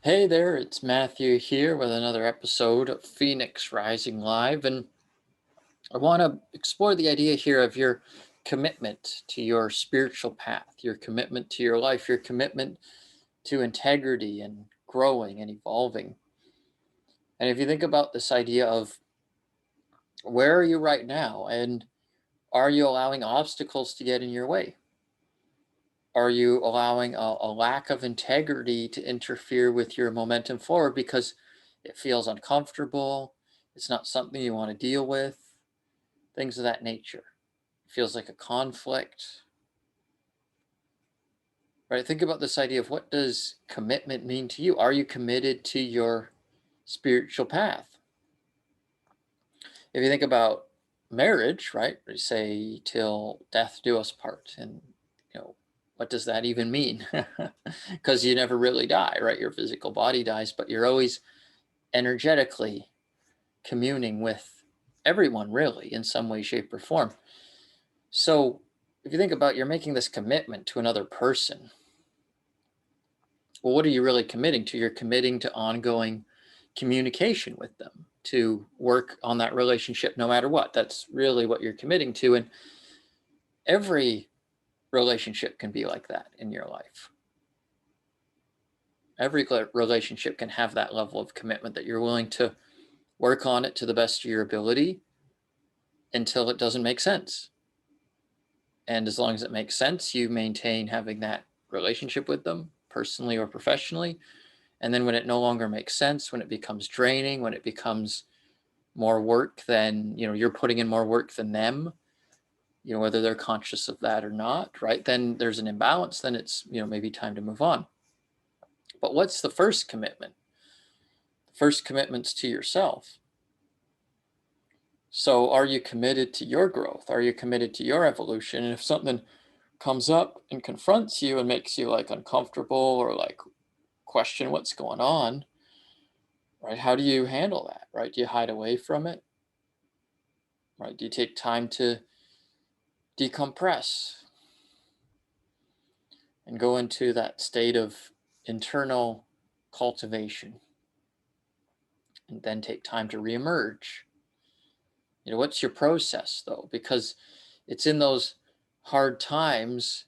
Hey there, it's Matthew here with another episode of Phoenix Rising Live, and I want to explore the idea here of your commitment to your spiritual path, your commitment to your life, your commitment to integrity and growing and evolving. And if you think about this idea of where are you right now, and are you allowing obstacles to get in your way? Are you allowing a lack of integrity to interfere with your momentum forward because it feels uncomfortable? It's not something you want to deal with, things of that nature. It feels like a conflict, right? Think about this idea of what does commitment mean to you? Are you committed to your spiritual path? If you think about marriage, right? We say till death do us part. And, what does that even mean? Because you never really die, right? Your physical body dies, but you're always energetically communing with everyone, really, in some way, shape, or form. So if you think about you're making this commitment to another person, well, what are you really committing to? You're committing to ongoing communication with them, to work on that relationship no matter what. That's really what you're committing to. And every relationship can be like that in your life. Every relationship can have that level of commitment that you're willing to work on it to the best of your ability until it doesn't make sense. And as long as it makes sense, you maintain having that relationship with them, personally or professionally. And then when it no longer makes sense, when it becomes draining, when it becomes more work than, you're putting in more work than them, whether they're conscious of that or not, right? Then there's an imbalance, then it's, maybe time to move on. But what's the first commitment? The first commitment's to yourself. So are you committed to your growth? Are you committed to your evolution? And if something comes up and confronts you and makes you like uncomfortable or like question what's going on, right? How do you handle that, right? Do you hide away from it, right? Do you take time to decompress and go into that state of internal cultivation and then take time to reemerge? What's your process though? Because it's in those hard times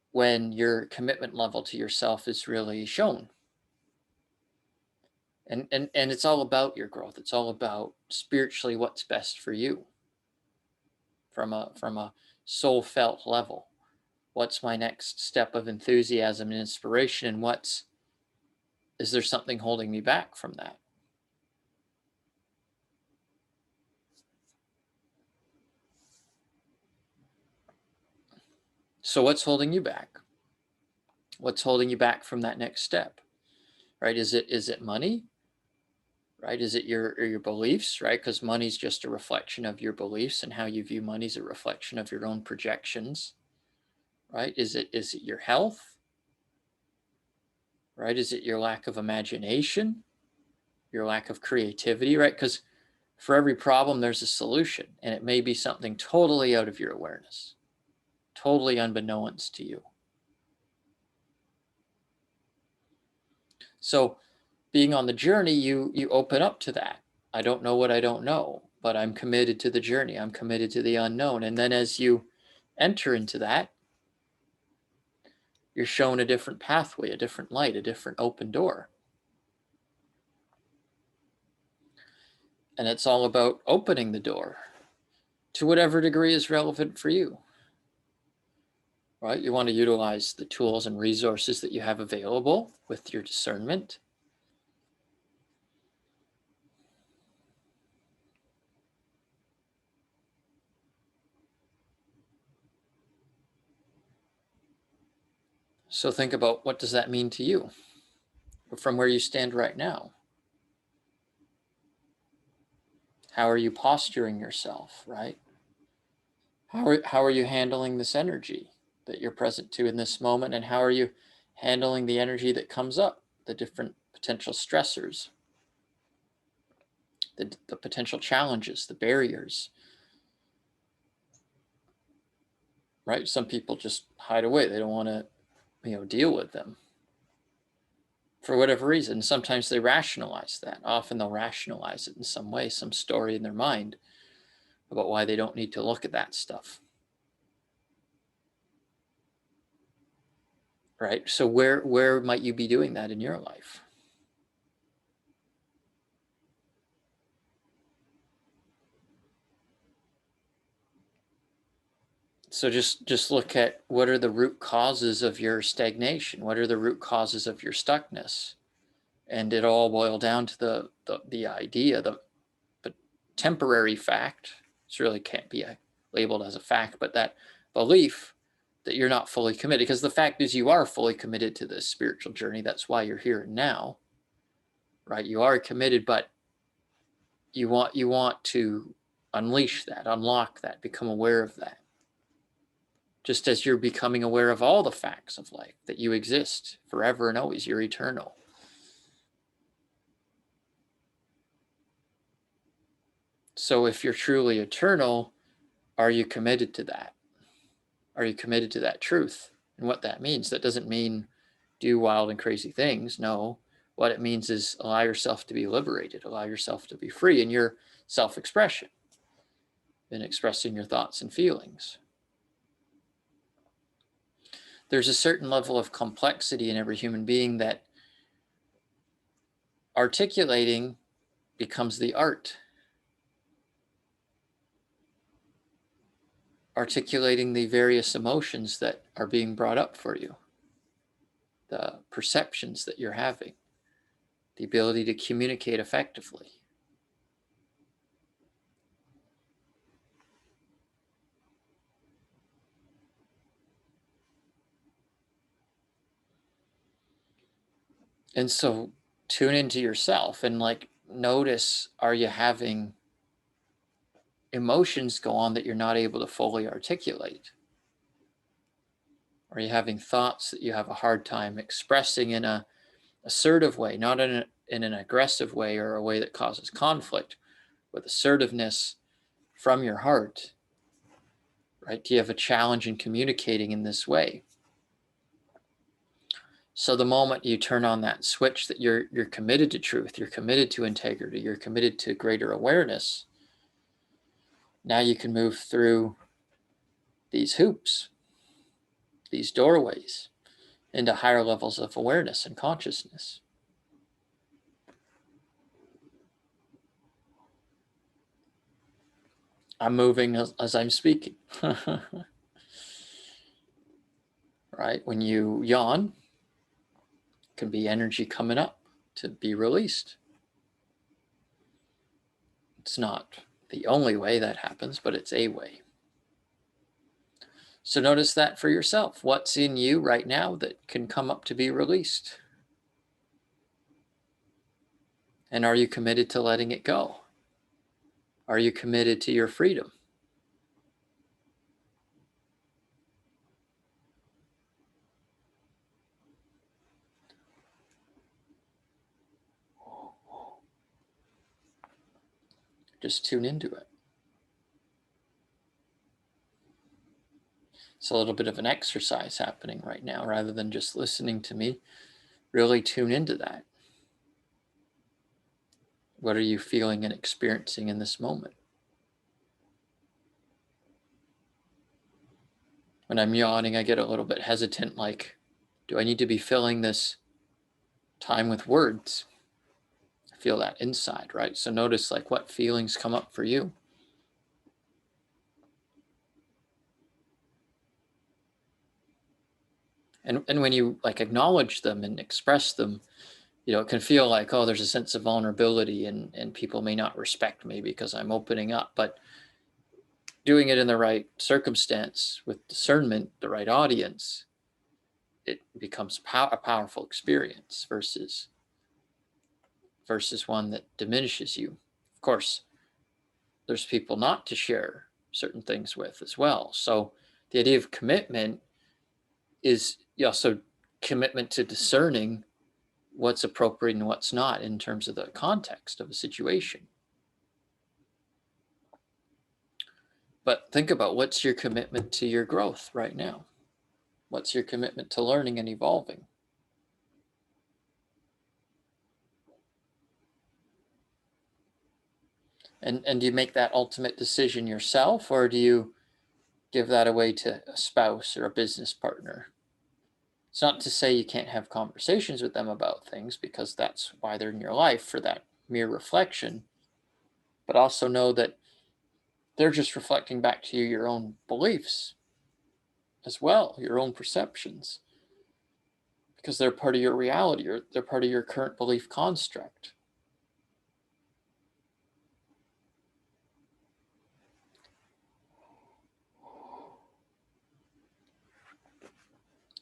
when your commitment level to yourself is really shown. And it's all about your growth. It's all about spiritually what's best for you from a soul felt level. What's my next step of enthusiasm and inspiration, and is there something holding me back from that? So what's holding you back? What's holding you back from that next step? Right? Is it money? Right? Is it your beliefs? Right? Because money's just a reflection of your beliefs, and how you view money is a reflection of your own projections. Right? Is it your health? Right? Is it your lack of imagination? Your lack of creativity? Right? Because for every problem, there's a solution, and it may be something totally out of your awareness, totally unbeknownst to you. So being on the journey, you open up to that. I don't know what I don't know, but I'm committed to the journey. I'm committed to the unknown. And then as you enter into that, you're shown a different pathway, a different light, a different open door. And it's all about opening the door to whatever degree is relevant for you. Right? You want to utilize the tools and resources that you have available with your discernment. So think about, what does that mean to you from where you stand right now? How are you posturing yourself, right? How are you handling this energy that you're present to in this moment? And how are you handling the energy that comes up, the different potential stressors, the potential challenges, the barriers, right? Some people just hide away. They don't want to, deal with them. for whatever reason. Sometimes they rationalize that. Often they'll rationalize it in some way, some story in their mind about why they don't need to look at that stuff. Right? So where might you be doing that in your life? So just look at what are the root causes of your stagnation? What are the root causes of your stuckness? And it all boil down to the idea, the temporary fact. It really can't be labeled as a fact, but that belief that you're not fully committed, because the fact is you are fully committed to this spiritual journey. That's why you're here now, right? You are committed, but you want to unleash that, unlock that, become aware of that. Just as you're becoming aware of all the facts of life, that you exist forever and always, you're eternal. So if you're truly eternal, are you committed to that? Are you committed to that truth and what that means? That doesn't mean do wild and crazy things. No, what it means is allow yourself to be liberated, allow yourself to be free in your self-expression, in expressing your thoughts and feelings. There's a certain level of complexity in every human being that articulating becomes the art. Articulating the various emotions that are being brought up for you, the perceptions that you're having, the ability to communicate effectively. And so tune into yourself and notice, are you having emotions go on that you're not able to fully articulate? Are you having thoughts that you have a hard time expressing in a assertive way, not in an aggressive way or a way that causes conflict, with assertiveness from your heart, right? Do you have a challenge in communicating in this way? So the moment you turn on that switch that you're committed to truth, you're committed to integrity, you're committed to greater awareness, now you can move through these hoops, these doorways, into higher levels of awareness and consciousness. I'm moving as I'm speaking. Right? When you yawn, can be energy coming up to be released. It's not the only way that happens, but it's a way. So notice that for yourself. What's in you right now that can come up to be released? And are you committed to letting it go? Are you committed to your freedom? Just tune into it. It's a little bit of an exercise happening right now. Rather than just listening to me, really tune into that. What are you feeling and experiencing in this moment? When I'm yawning, I get a little bit hesitant, like, do I need to be filling this time with words? I feel that inside, right? So notice what feelings come up for you. And when you acknowledge them and express them, it can feel like, oh, there's a sense of vulnerability and people may not respect me because I'm opening up. But doing it in the right circumstance with discernment, the right audience, it becomes a powerful experience versus one that diminishes you. Of course, there's people not to share certain things with as well. So the idea of commitment is also commitment to discerning what's appropriate and what's not in terms of the context of a situation. But think about, what's your commitment to your growth right now? What's your commitment to learning and evolving? And do you make that ultimate decision yourself, or do you give that away to a spouse or a business partner? It's not to say you can't have conversations with them about things, because that's why they're in your life, for that mere reflection. But also know that they're just reflecting back to you your own beliefs as well, your own perceptions, because they're part of your reality, or they're part of your current belief construct.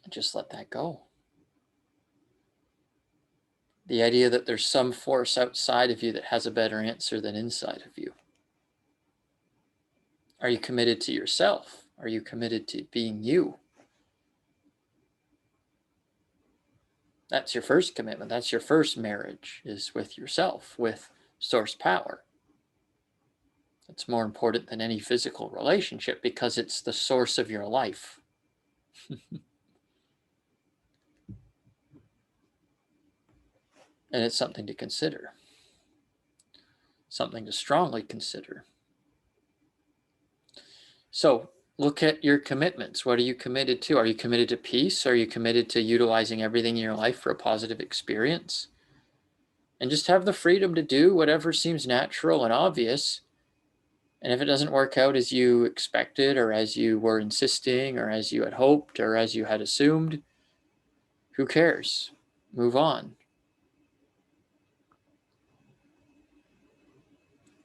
Just let that go. The idea that there's some force outside of you that has a better answer than inside of you. Are you committed to yourself? Are you committed to being you? That's your first commitment. That's your first marriage, is with yourself, with source power. It's more important than any physical relationship, because it's the source of your life. And it's something to consider, something to strongly consider. So look at your commitments. What are you committed to? Are you committed to peace? Are you committed to utilizing everything in your life for a positive experience? And just have the freedom to do whatever seems natural and obvious. And if it doesn't work out as you expected, or as you were insisting, or as you had hoped, or as you had assumed, who cares? Move on.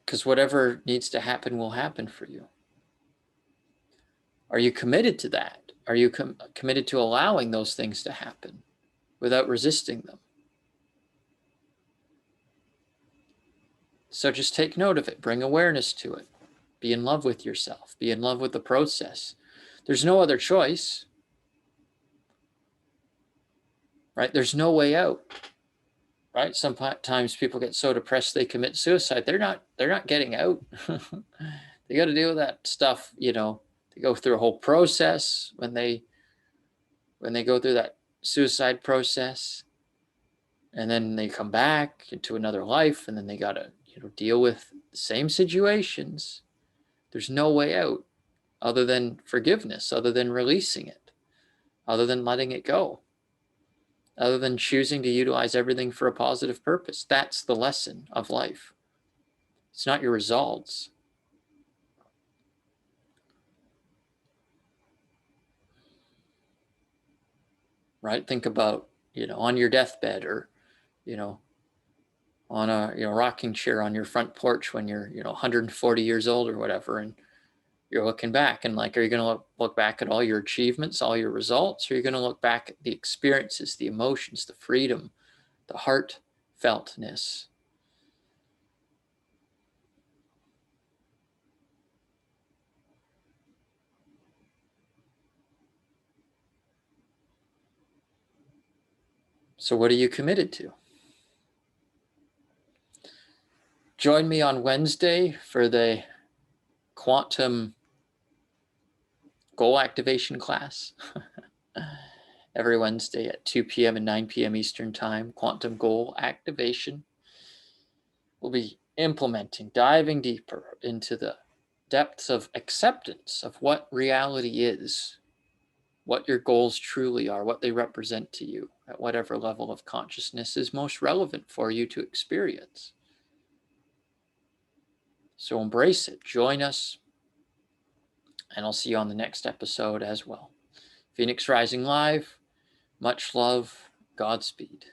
Because whatever needs to happen will happen for you. Are you committed to that? Are you committed to allowing those things to happen without resisting them? So just take note of it. Bring awareness to it. Be in love with yourself. Be in love with the process. There's no other choice, right? There's no way out, right? Sometimes people get so depressed they commit suicide. They're not getting out. They got to deal with that stuff, They go through a whole process when they go through that suicide process, and then they come back into another life, and then they got to deal with the same situations. There's no way out other than forgiveness, other than releasing it, other than letting it go, other than choosing to utilize everything for a positive purpose. That's the lesson of life. It's not your results. Right? Think about, on your deathbed, or, on a rocking chair on your front porch when you're 140 years old or whatever, and you're looking back, and are you going to look back at all your achievements, all your results, or are you going to look back at the experiences, the emotions, the freedom, the heartfeltness? So what are you committed to? Join me on Wednesday for the quantum goal activation class. Every Wednesday at 2 p.m. and 9 p.m. Eastern Time, quantum goal activation. We'll be diving deeper into the depths of acceptance of what reality is, what your goals truly are, what they represent to you at whatever level of consciousness is most relevant for you to experience. So embrace it, join us, and I'll see you on the next episode as well. Phoenix Rising Live, much love, Godspeed.